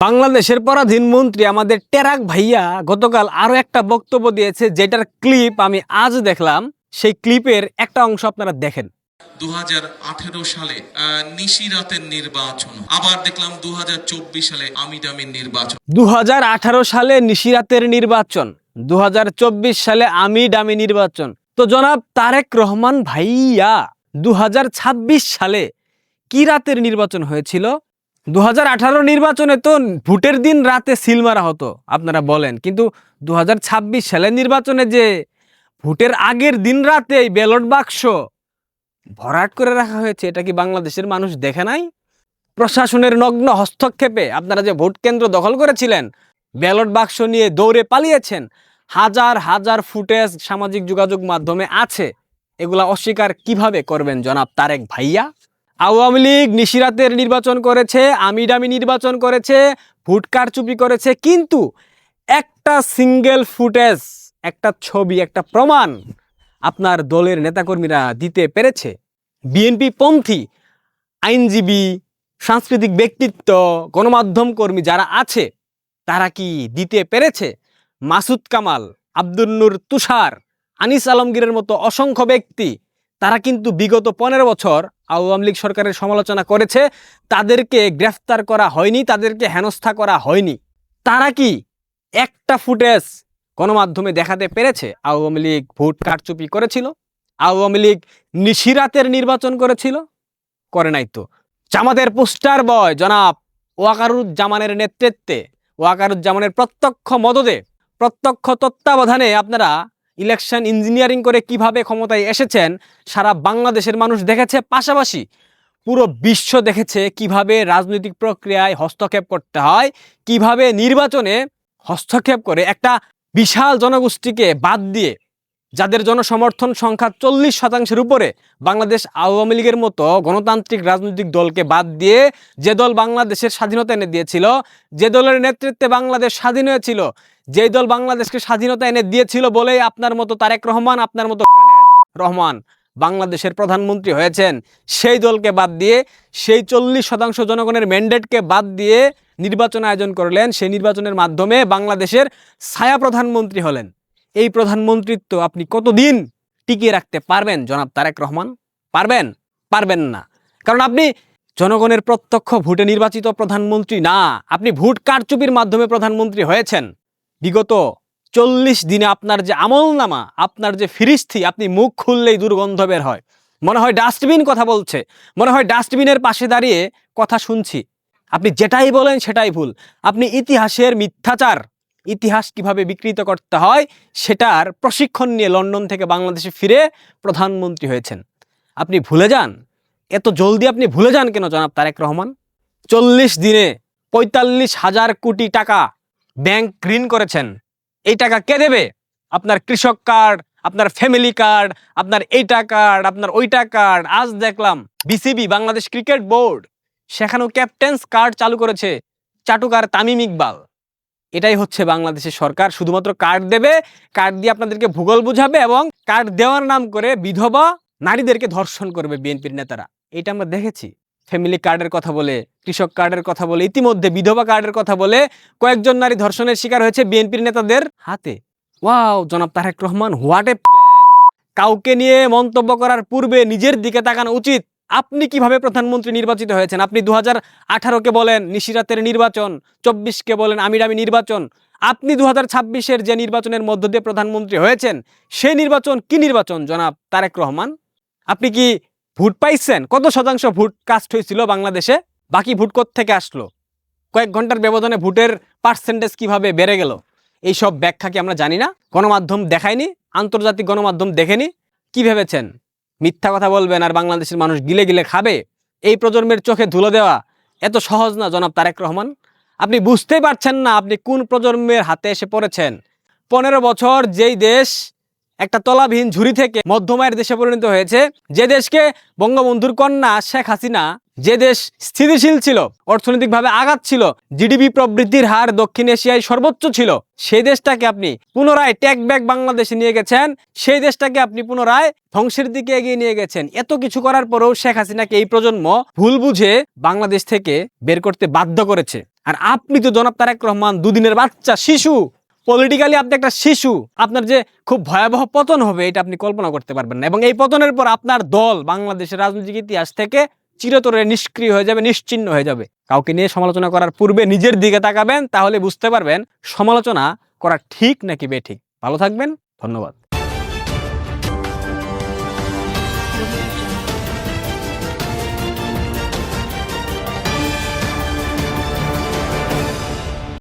বাংলাদেশের পরাধীন মন্ত্রী আমাদের টেরাক ভাইয়া গতকাল আরো একটা বক্তব্য দিয়েছে, যেটার ক্লিপ আমি আজ দেখলাম। সেই ক্লিপের একটা অংশ আপনারা দেখেন। 2018 সালে নিশিরাতের নির্বাচন, আবার দেখলাম 2024 সালে আমিডামির নির্বাচন। 2018 সালে নিশিরাতের নির্বাচন, 2024 সালে আমিডামি নির্বাচন। তো জনাব তারেক রহমান ভাইয়া 2026 সালে কি রাতের নির্বাচন হয়েছিল? 2018 নির্বাচনে তো ভোটের দিন রাতে সিল মারা হতো, আপনারা বলেন, কিন্তু 2026 সালের নির্বাচনে যে ভোটের আগের দিন রাতে ব্যালট বাক্স ভরাট করে রাখা হয়েছে, এটা কি বাংলাদেশের মানুষ দেখে নাই? প্রশাসনের নগ্ন হস্তক্ষেপে আপনারা যে ভোট কেন্দ্র দখল করেছিলেন, ব্যালট বাক্স নিয়ে দৌড়ে পালিয়েছেন, হাজার হাজার ফুটেজ সামাজিক যোগাযোগ মাধ্যমে আছে। এগুলা অস্বীকার কিভাবে করবেন জনাব তারেক ভাইয়া? আওয়ামী লীগ নিশিরাতের নির্বাচন করেছে, আমিডামি নির্বাচন করেছে, ভোট কারচুপি করেছে, কিন্তু একটা সিঙ্গেল ফুটেজ, একটা ছবি, একটা প্রমাণ আপনার দলের নেতাকর্মীরা দিতে পেরেছে? বিএনপি পন্থী আইনজীবী, সাংস্কৃতিক ব্যক্তিত্ব, গণমাধ্যম কর্মী যারা আছে, তারা কি দিতে পেরেছে? মাসুদ কামাল, আব্দুল নূর তুষার, আনিস আলমগীরের মতো অসংখ্য ব্যক্তি, তারা কিন্তু বিগত 15 বছর আওয়ামী লীগ সরকারের সমালোচনা করেছে, তাদেরকে গ্রেফতার করা হয়নি, তাদেরকে হেনস্থা করা হয়নি। তারা কি একটা ফুটেজ গণমাধ্যমে দেখাতে পেরেছে আওয়ামী লীগ ভোট কারচুপি করেছিল, আওয়ামী লীগ নিশিরাতের নির্বাচন করেছিল? করে নাই তো। জামাতের পোস্টার বয় জনাব ওয়াকারুজ্জামানের নেতৃত্বে, ওয়াকারুজ্জামানের প্রত্যক্ষ মদদে, প্রত্যক্ষ তত্ত্বাবধানে আপনারা ইলেকশন ইঞ্জিনিয়ারিং করে কিভাবে ক্ষমতায় এসেছেন সারা বাংলাদেশের মানুষ দেখেছে, পাশাপাশি পুরো বিশ্ব দেখেছে কিভাবে রাজনৈতিক প্রক্রিয়ায় হস্তক্ষেপ করতে হয়, কিভাবে নির্বাচনে হস্তক্ষেপ করে একটা বিশাল জনগোষ্ঠীকে বাদ দিয়ে, যাদের জনসমর্থন সংখ্যা 40% উপরে, বাংলাদেশ আওয়ামী লীগের মতো গণতান্ত্রিক রাজনৈতিক দলকে বাদ দিয়ে, যে দল বাংলাদেশের স্বাধীনতা এনে দিয়েছিল, যে দলের নেতৃত্বে বাংলাদেশ স্বাধীন হয়েছিল, যেই দল বাংলাদেশকে স্বাধীনতা এনে দিয়েছিল বলেই আপনার মতো তারেক রহমান, আপনার মতো রহমান বাংলাদেশের প্রধানমন্ত্রী হয়েছেন, সেই দলকে বাদ দিয়ে, সেই 40% জনগণের ম্যান্ডেটকে বাদ দিয়ে নির্বাচন আয়োজন করলেন। সেই নির্বাচনের মাধ্যমে বাংলাদেশের ছায়া প্রধানমন্ত্রী হলেন। এই প্রধানমন্ত্রিত্ব আপনি কতদিন টিকিয়ে রাখতে পারবেন জনাব তারেক রহমান? পারবেন? পারবেন না। কারণ আপনি জনগণের প্রত্যক্ষ ভোটে নির্বাচিত প্রধানমন্ত্রী না, আপনি ভোট কারচুপির মাধ্যমে প্রধানমন্ত্রী হয়েছেন। বিগত 40 দিনে আপনার যে আমলনামা, আপনার যে ফিরিস্তি, আপনি মুখ খুললেই দুর্গন্ধ বের হয়, মনে হয় ডাস্টবিন কথা বলছে, মনে হয় ডাস্টবিনের পাশে দাঁড়িয়ে কথা শুনছি। আপনি যেটাই বলেন সেটাই ভুল। আপনি ইতিহাসের মিথ্যাচার, ইতিহাস কিভাবে বিকৃত করতে হয় সেটার প্রশিক্ষণ নিয়ে লন্ডন থেকে বাংলাদেশে ফিরে প্রধানমন্ত্রী হয়েছেন। আপনি ভুলে যান, এত জলদি আপনি ভুলে যান কেন জনাব তারেক রহমান? 40 দিনে 45,000 কোটি টাকা ব্যাংক ঋণ করেছেন। এই টাকা কে দেবে? আপনার কৃষক কার্ড, আপনার ফ্যামিলি কার্ড, আপনার এইটা কার্ড, আপনার ওইটা কার্ড। আজ দেখলাম বিসিবি, বাংলাদেশ ক্রিকেট বোর্ড, সেখানেও ক্যাপ্টেন্স কার্ড চালু করেছে চাটুকার তামিম ইকবাল। এটাই হচ্ছে বাংলাদেশের সরকার, শুধুমাত্র কার্ড দেবে, কার্ড দিয়ে আপনাদেরকে ভূগোল বুঝাবে, এবং কার্ড দেওয়ার নাম করে বিধবা নারীদেরকে ধর্ষণ করবে বিএনপির নেতারা। এটা আমরা দেখেছি। ফ্যামিলি কার্ডের কথা বলে, কৃষক কার্ডের কথা বলে, ইতিমধ্যে বিধবা কার্ডের কথা বলে কয়েকজন নারী ধর্ষণের শিকার হয়েছে বিএনপির নেতাদের হাতে। ওয়াও জনাব Tarique Rahman, what a plan! কাউকে নিয়ে মন্তব্য করার পূর্বে নিজের দিকে তাকানো উচিত। আপনি কিভাবে প্রধানমন্ত্রী নির্বাচিত হয়েছেন? আপনি 2018-কে বলেন নিশিরাতের নির্বাচন, 24-কে বলেন আমিডামি নির্বাচন। আপনি 2026-এর যে নির্বাচনের মধ্য দিয়ে প্রধানমন্ত্রী হয়েছেন, সেই নির্বাচন কি নির্বাচন জনাব তারেক রহমান? আপনি কি ভোট পাইছেন? কত শতাংশ ভোট কাস্ট হয়েছিল বাংলাদেশে? বাকি ভোট থেকে আসলো? কয়েক ঘন্টার ব্যবধানে ভোটের পার্সেন্টেজ কিভাবে বেড়ে গেল? এইসব ব্যাখ্যা কি আমরা জানি না? গণমাধ্যম দেখায়নি? আন্তর্জাতিক গণমাধ্যম দেখেনি? কি ভেবেছেন মিথ্যা কথা বলবেন আর বাংলাদেশের মানুষ গিলে গিলে খাবে? এই প্রজন্মের চোখে ধুলো দেওয়া এত সহজ না জনাব তারেক রহমান। আপনি বুঝতেই পারছেন না আপনি কোন প্রজন্মের হাতে এসে পড়েছেন। 15 বছর যেই দেশ একটা তলাবিহীন ঝুড়ি থেকে মধ্যমায়ের দেশে পরিণত হয়েছে, যে দেশকে বঙ্গবন্ধুর কন্যা শেখ হাসিনা, যে দেশ স্থিতিশীল ছিল, অর্থনৈতিকভাবে আগাচ্ছিল, জিডিপি প্রবৃদ্ধির হার দক্ষিণ এশিয়ায় সর্বোচ্চ ছিল, সেই দেশটাকে আপনি পুনরায় টেক ব্যাক বাংলাদেশে নিয়ে গেছেন। সেই দেশটাকে আপনি পুনরায় ধ্বংসের দিকে এগিয়ে নিয়ে গেছেন। এত কিছু করার পরেও শেখ হাসিনাকে এই প্রজন্ম ভুল বুঝে বাংলাদেশ থেকে বের করতে বাধ্য করেছে। আর আপনি তো জনাব তারেক রহমান দুদিনের বাচ্চা শিশু, পলিটিক্যালি আপনি একটা শিশু। আপনার যে খুব ভয়াবহ পতন হবে এটা আপনি কল্পনা করতে পারবেন না, এবং এই পতনের পর আপনার দল বাংলাদেশের রাজনৈতিক ইতিহাস থেকে চিরতরে নিষ্ক্রিয় হয়ে যাবে, নিশ্চিহ্ন হয়ে যাবে। কাউকে নিয়ে সমালোচনা করার পূর্বে নিজের দিকে তাকাবেন, তাহলে বুঝতে পারবেন সমালোচনা করা ঠিক নাকি বেঠিক। ভালো থাকবেন, ধন্যবাদ।